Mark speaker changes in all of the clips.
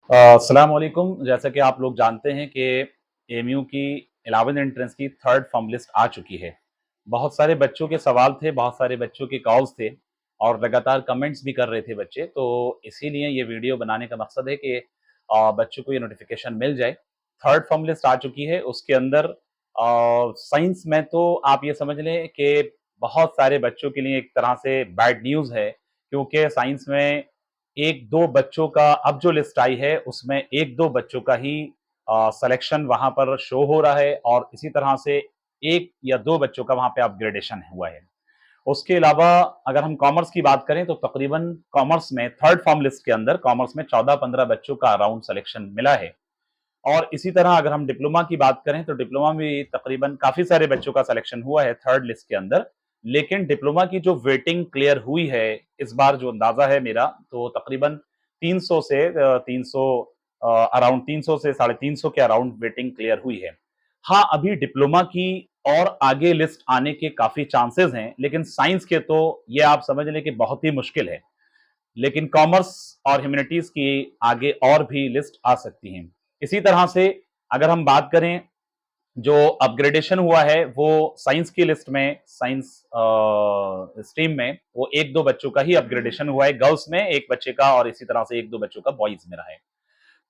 Speaker 1: अस्सलाम वालेकुम। जैसा कि आप लोग जानते हैं कि एएमयू की 11th एंट्रेंस की थर्ड फॉर्म लिस्ट आ चुकी है। बहुत सारे बच्चों के सवाल थे, बहुत सारे बच्चों के कॉल्स थे और लगातार कमेंट्स भी कर रहे थे बच्चे। तो इसीलिए ये वीडियो बनाने का मकसद है कि बच्चों को ये नोटिफिकेशन मिल जाए। थर्ड फॉर्म लिस्ट आ चुकी है, उसके अंदर साइंस में तो आप ये समझ लें कि बहुत सारे बच्चों के लिए एक तरह से बैड न्यूज़ है, क्योंकि साइंस में 1-2 बच्चों का अब जो लिस्ट आई है, उसमें 1-2 बच्चों का ही सिलेक्शन वहाँ पर शो हो रहा है और इसी तरह से 1 या 2 बच्चों का वहाँ पे अपग्रेडेशन हुआ है। उसके अलावा अगर हम कॉमर्स की बात करें तो तकरीबन कॉमर्स में थर्ड फॉर्म लिस्ट के अंदर कॉमर्स में 14-15 बच्चों का अराउंड सिलेक्शन मिला है। और इसी तरह अगर हम डिप्लोमा की बात करें तो डिप्लोमा में भी तकरीबन काफ़ी सारे बच्चों का सिलेक्शन हुआ है थर्ड लिस्ट के अंदर। लेकिन डिप्लोमा की जो वेटिंग क्लियर हुई है, इस बार जो अंदाज़ा है मेरा, तो तकरीबन 300 से 300 अराउंड 300 से 350 के अराउंड वेटिंग क्लियर हुई है। हाँ, अभी डिप्लोमा की और आगे लिस्ट आने के काफ़ी चांसेस हैं, लेकिन साइंस के तो ये आप समझ लें कि बहुत ही मुश्किल है। लेकिन कॉमर्स और ह्यूमैनिटीज की आगे और भी लिस्ट आ सकती हैं। इसी तरह से अगर हम बात करें, जो अपग्रेडेशन हुआ है वो साइंस की लिस्ट में, साइंस स्ट्रीम में वो 1-2 बच्चों का ही अपग्रेडेशन हुआ है, गर्ल्स में 1 बच्चे का और इसी तरह से 1-2 बच्चों का बॉयज में रहा है।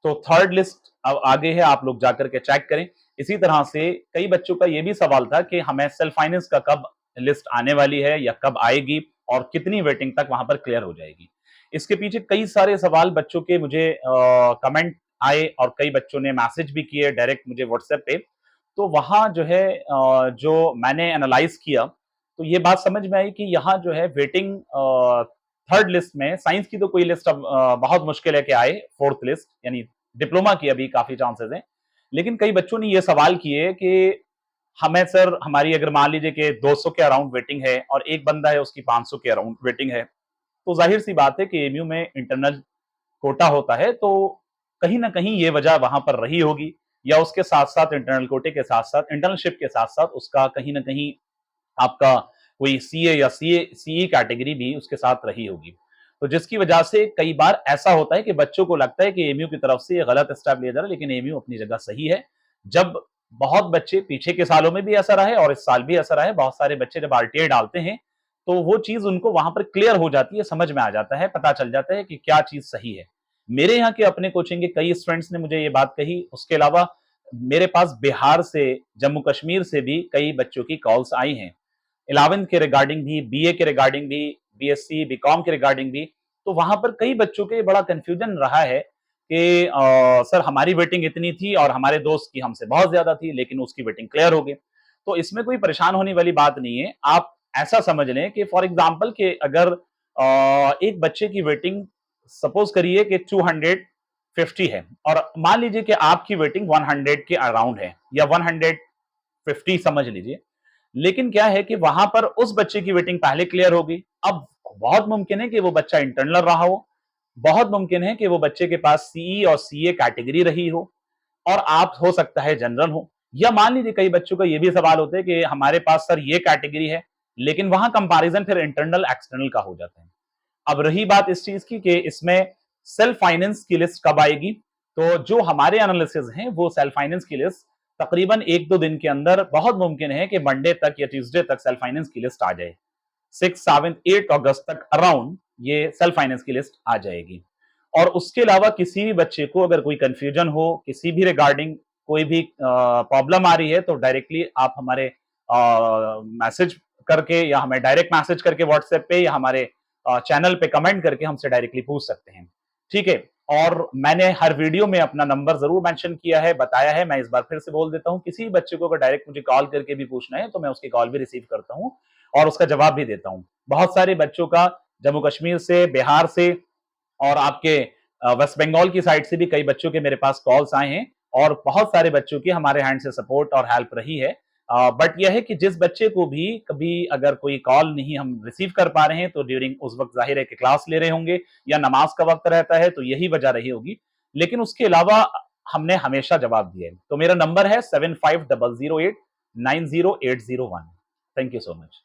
Speaker 1: तो थर्ड लिस्ट अब आगे है, आप लोग जाकर के चेक करें। इसी तरह से कई बच्चों का ये भी सवाल था कि हमें सेल्फ फाइनेंस का कब लिस्ट आने वाली है या कब आएगी और कितनी वेटिंग तक वहां पर क्लियर हो जाएगी। इसके पीछे कई सारे सवाल बच्चों के मुझे कमेंट आए और कई बच्चों ने मैसेज भी किए डायरेक्ट मुझे व्हाट्सएप पे। तो वहाँ जो है जो मैंने एनालाइज किया, तो ये बात समझ में आई कि यहाँ जो है वेटिंग थर्ड लिस्ट में साइंस की तो कोई लिस्ट अब बहुत मुश्किल है कि आए, फोर्थ लिस्ट यानी डिप्लोमा की अभी काफ़ी चांसेस हैं। लेकिन कई बच्चों ने ये सवाल किए कि हमें सर, हमारी अगर मान लीजिए कि 200 के अराउंड वेटिंग है और एक बंदा है उसकी 500 के अराउंड वेटिंग है, तो ज़ाहिर-सी बात है कि एएमयू में इंटरनल कोटा होता है, तो कहीं न कहीं ये वजह वहाँ पर रही होगी या उसके साथ-साथ इंटरनल कोटे के साथ-साथ इंटर्नशिप के साथ-साथ उसका कहीं न कहीं आपका कोई सीए या सीई कैटेगरी भी उसके साथ रही होगी। तो जिसकी वजह से कई बार ऐसा होता है कि बच्चों को लगता है कि एएमयू की तरफ से ये गलत स्टेप लिया जा रहा है, लेकिन एएमयू अपनी जगह सही है। जब बहुत बच्चे पीछे के सालों में भी ऐसा रहा है और इस साल भी ऐसा रहा है, बहुत सारे बच्चे जब आरटीआई डालते हैं, तो वो चीज़ उनको वहाँ पर क्लियर हो जाती है, समझ में आ जाता है, पता चल जाता है कि क्या चीज़ सही है। मेरे यहाँ के अपने कोचिंग के कई स्टूडेंट्स ने मुझे ये बात कही, उसके अलावा मेरे पास बिहार से, जम्मू-कश्मीर से भी कई बच्चों की कॉल्स आई हैं। 11th के रिगार्डिंग भी, बीए के रिगार्डिंग भी, बीएससी, बीकॉम के रिगार्डिंग भी। तो वहाँ पर कई बच्चों के बड़ा कन्फ्यूजन रहा है कि सर, हमारी वेटिंग इतनी थी और हमारे दोस्त की हमसे बहुत ज़्यादा थी, लेकिन उसकी वेटिंग क्लियर हो गई। तो इसमें कोई परेशान होने वाली बात नहीं है। आप ऐसा समझ लें कि फॉर एग्ज़ाम्पल कि अगर एक बच्चे की वेटिंग सपोज़ करिए कि 250 है और मान लीजिए कि आपकी वेटिंग 100 के अराउंड है या 150 समझ लीजिए। लेकिन क्या है कि वहां पर उस बच्चे की वेटिंग पहले क्लियर होगी। अब बहुत मुमकिन है कि वो बच्चा इंटरनल रहा हो, बहुत मुमकिन है कि वो बच्चे के पास सीई और सीए कैटेगरी रही हो और आप हो सकता है जनरल हो। या मान लीजिए कई बच्चों का ये भी सवाल होता है कि हमारे पास सर ये कैटेगरी है, लेकिन वहां कंपैरिजन फिर इंटरनल एक्सटर्नल का हो जाता है। अब रही बात इस चीज की कि इसमें सेल्फ फाइनेंस की लिस्ट कब आएगी, तो जो हमारे एनालिसिस हैं वो सेल्फ फाइनेंस की लिस्ट तकरीबन 1-2 दिन के अंदर बहुत मुमकिन है कि मंडे तक या ट्यूसडे तक सेल्फ फाइनेंस की लिस्ट आ जाए। 6, 7, 8 अगस्त तक अराउंड ये सेल्फ फाइनेंस की लिस्ट आ जाएगी। और उसके अलावा किसी भी बच्चे को अगर कोई कंफ्यूजन हो, किसी भी रिगार्डिंग कोई भी प्रॉब्लम आ रही है, तो डायरेक्टली आप हमारे मैसेज करके या हमें डायरेक्ट मैसेज करके व्हाट्सएप पे या हमारे चैनल पे कमेंट करके हमसे डायरेक्टली पूछ सकते हैं। ठीक है? और मैंने हर वीडियो में अपना नंबर ज़रूर मेंशन किया है, बताया है, मैं इस बार फिर से बोल देता हूँ, किसी भी बच्चे को अगर डायरेक्ट मुझे कॉल करके भी पूछना है, तो मैं उसकी कॉल भी रिसीव करता हूँ और उसका जवाब भी देता हूँ। बहुत सारे बच्चों का जम्मू-कश्मीर से, बिहार से और आपके वेस्ट बंगाल की साइड से भी कई बच्चों के मेरे पास कॉल्स आए हैं और बहुत सारे बच्चों की हमारे हैंड से सपोर्ट और हेल्प रही है। बट यह है कि जिस बच्चे को भी कभी अगर कोई कॉल नहीं हम रिसीव कर पा रहे हैं, तो ड्यूरिंग उस वक्त जाहिर है कि क्लास ले रहे होंगे या नमाज का वक्त रहता है, तो यही वजह रही होगी। लेकिन उसके अलावा हमने हमेशा जवाब दिया है। तो मेरा नंबर है 7500890801। Thank you so much.